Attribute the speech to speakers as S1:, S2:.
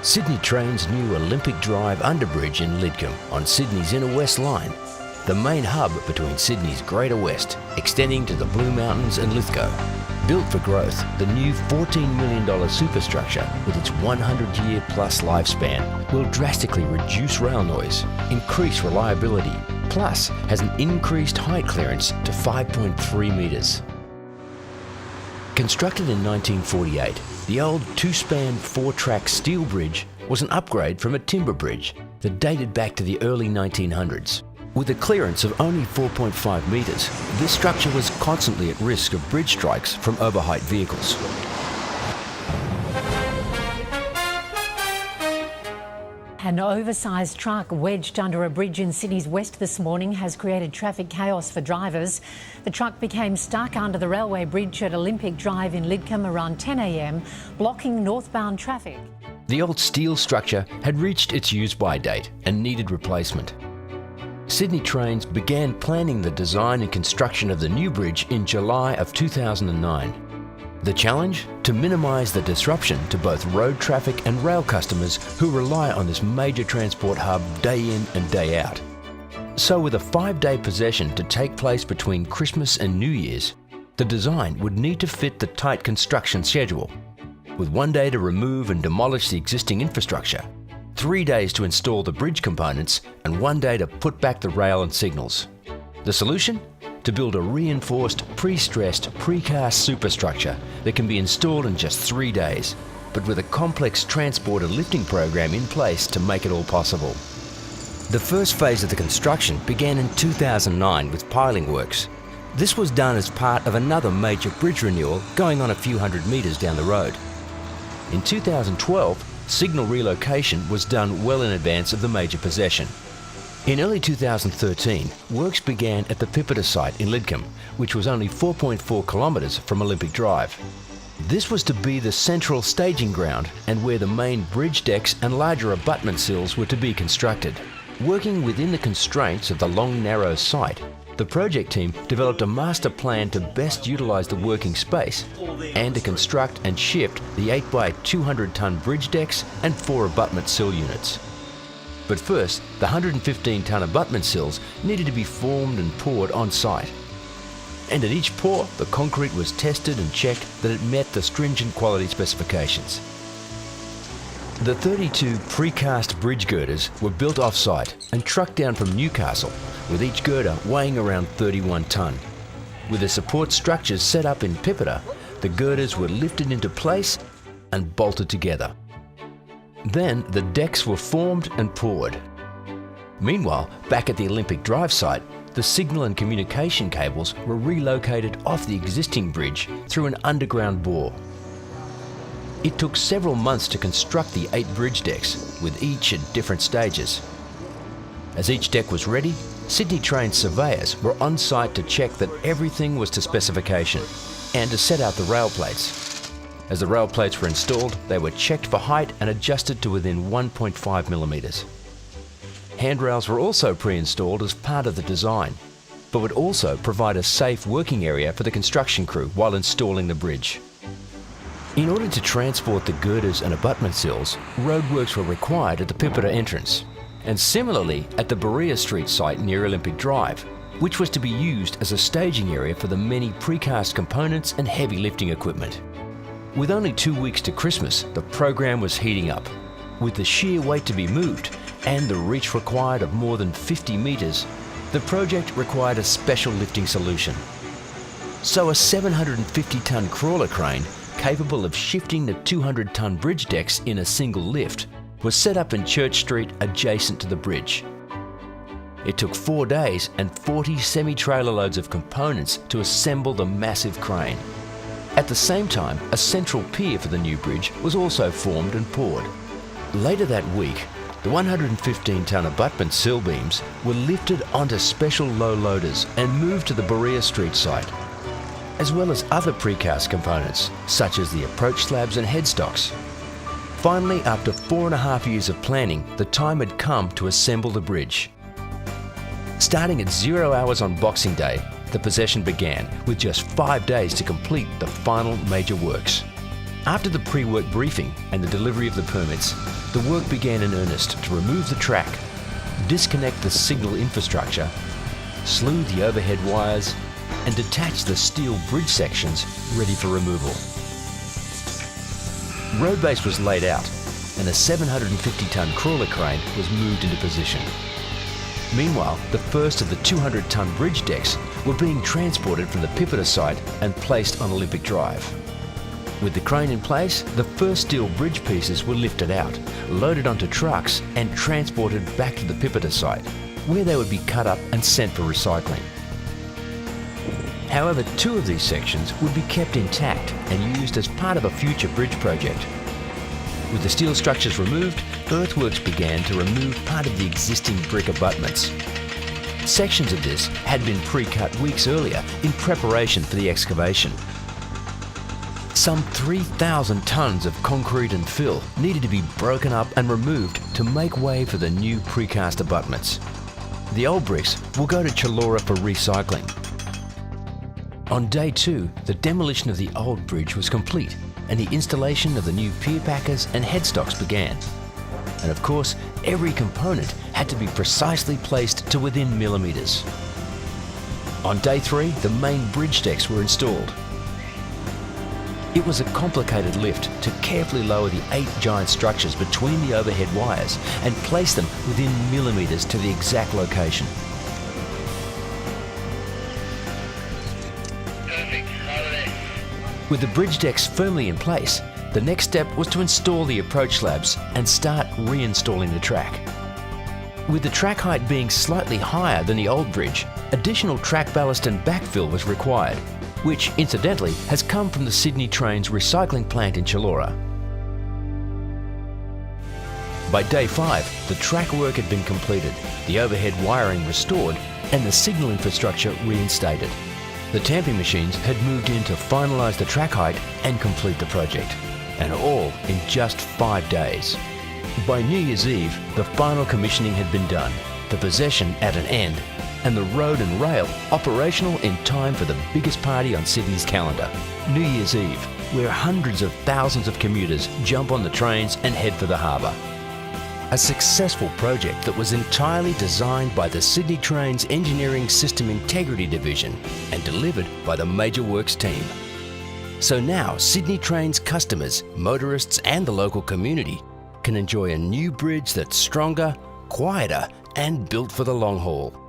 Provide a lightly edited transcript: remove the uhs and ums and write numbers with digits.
S1: SydneyTrains' new Olympic Drive underbridge in Lidcombe on Sydney's Inner West Line, the main hub between Sydney's Greater West, extending to the Blue Mountains and Lithgow. Built for growth, the new $14 million superstructure with its 100-year-plus lifespan will drastically reduce rail noise, increase reliability, plus has an increased height clearance to 5.3 metres. Constructed in 1948, the old two-span, four-track steel bridge was an upgrade from a timber bridge that dated back to the early 1900s. With a clearance of only 4.5 metres, this structure was constantly at risk of bridge strikes from overheight vehicles.
S2: An oversized truck wedged under a bridge in Sydney's west this morning has created traffic chaos for drivers. The truck became stuck under the railway bridge at Olympic Drive in Lidcombe around 10 a.m, blocking northbound traffic.
S1: The old steel structure had reached its use-by date and needed replacement. SydneyTrains began planning the design and construction of the new bridge in July of 2009. The challenge? To minimise the disruption to both road traffic and rail customers who rely on this major transport hub day in and day out. So with a 5-day possession to take place between Christmas and New Year's, the design would need to fit the tight construction schedule, with 1 day to remove and demolish the existing infrastructure, 3 days to install the bridge components, and 1 day to put back the rail and signals. The solution? To build a reinforced, pre-stressed, precast superstructure that can be installed in just 3 days, but with a complex transport and lifting program in place to make it all possible. The first phase of the construction began in 2009 with piling works. This was done as part of another major bridge renewal going on a few hundred metres down the road. In 2012, signal relocation was done well in advance of the major possession. In early 2013, works began at the Pipita site in Lidcombe, which was only 4.4 kilometres from Olympic Drive. This was to be the central staging ground and where the main bridge decks and larger abutment sills were to be constructed. Working within the constraints of the long, narrow site, the project team developed a master plan to best utilise the working space and to construct and shift the 8x200-tonne bridge decks and 4 abutment sill units. But first, the 115-tonne abutment sills needed to be formed and poured on site. And at each pour, the concrete was tested and checked that it met the stringent quality specifications. The 32 precast bridge girders were built off-site and trucked down from Newcastle, with each girder weighing around 31 tonne. With the support structures set up in Pipita, the girders were lifted into place and bolted together. Then the decks were formed and poured. Meanwhile, back at the Olympic Drive site, the signal and communication cables were relocated off the existing bridge through an underground bore. It took several months to construct the 8 bridge decks, with each at different stages. As each deck was ready, SydneyTrains surveyors were on site to check that everything was to specification and to set out the rail plates. As the rail plates were installed, they were checked for height and adjusted to within 1.5 millimetres. Handrails were also pre-installed as part of the design, but would also provide a safe working area for the construction crew while installing the bridge. In order to transport the girders and abutment sills, roadworks were required at the Pipita entrance, and similarly at the Berea Street site near Olympic Drive, which was to be used as a staging area for the many precast components and heavy lifting equipment. With only 2 weeks to Christmas, the program was heating up. With the sheer weight to be moved and the reach required of more than 50 metres, the project required a special lifting solution. So a 750-tonne crawler crane, capable of shifting the 200-tonne bridge decks in a single lift, was set up in Church Street adjacent to the bridge. It took 4 days and 40 semi-trailer loads of components to assemble the massive crane. At the same time, a central pier for the new bridge was also formed and poured. Later that week, the 115-tonne abutment sill beams were lifted onto special low loaders and moved to the Berea Street site, as well as other precast components, such as the approach slabs and headstocks. Finally, after 4.5 years of planning, the time had come to assemble the bridge. Starting at 0 hours on Boxing Day, the possession began with just 5 days to complete the final major works. After the pre-work briefing and the delivery of the permits, the work began in earnest to remove the track, disconnect the signal infrastructure, slew the overhead wires, and detach the steel bridge sections ready for removal. Road base was laid out and a 750-ton crawler crane was moved into position. Meanwhile, the first of the 200-ton bridge decks were being transported from the Pipita site and placed on Olympic Drive. With the crane in place, the first steel bridge pieces were lifted out, loaded onto trucks and transported back to the Pipita site, where they would be cut up and sent for recycling. However, two of these sections would be kept intact and used as part of a future bridge project. With the steel structures removed, earthworks began to remove part of the existing brick abutments. Sections of this had been pre-cut weeks earlier in preparation for the excavation. Some 3,000 tonnes of concrete and fill needed to be broken up and removed to make way for the new precast abutments. The old bricks will go to Chullora for recycling. On day 2, the demolition of the old bridge was complete and the installation of the new pier packers and headstocks began. And of course, every component had to be precisely placed to within millimetres. On day 3, the main bridge decks were installed. It was a complicated lift to carefully lower the 8 giant structures between the overhead wires and place them within millimetres to the exact location. With the bridge decks firmly in place, the next step was to install the approach slabs and start reinstalling the track. With the track height being slightly higher than the old bridge, additional track ballast and backfill was required, which incidentally has come from the SydneyTrains recycling plant in Chullora. By day 5, the track work had been completed, the overhead wiring restored, and the signal infrastructure reinstated. The tamping machines had moved in to finalise the track height and complete the project, and all in just 5 days. By New Year's Eve, the final commissioning had been done, the possession at an end, and the road and rail operational in time for the biggest party on Sydney's calendar, New Year's Eve, where hundreds of thousands of commuters jump on the trains and head for the harbour. A successful project that was entirely designed by the SydneyTrains Engineering System Integrity Division and delivered by the Major Works team. So now SydneyTrains customers, motorists and the local community can enjoy a new bridge that's stronger, quieter and built for the long haul.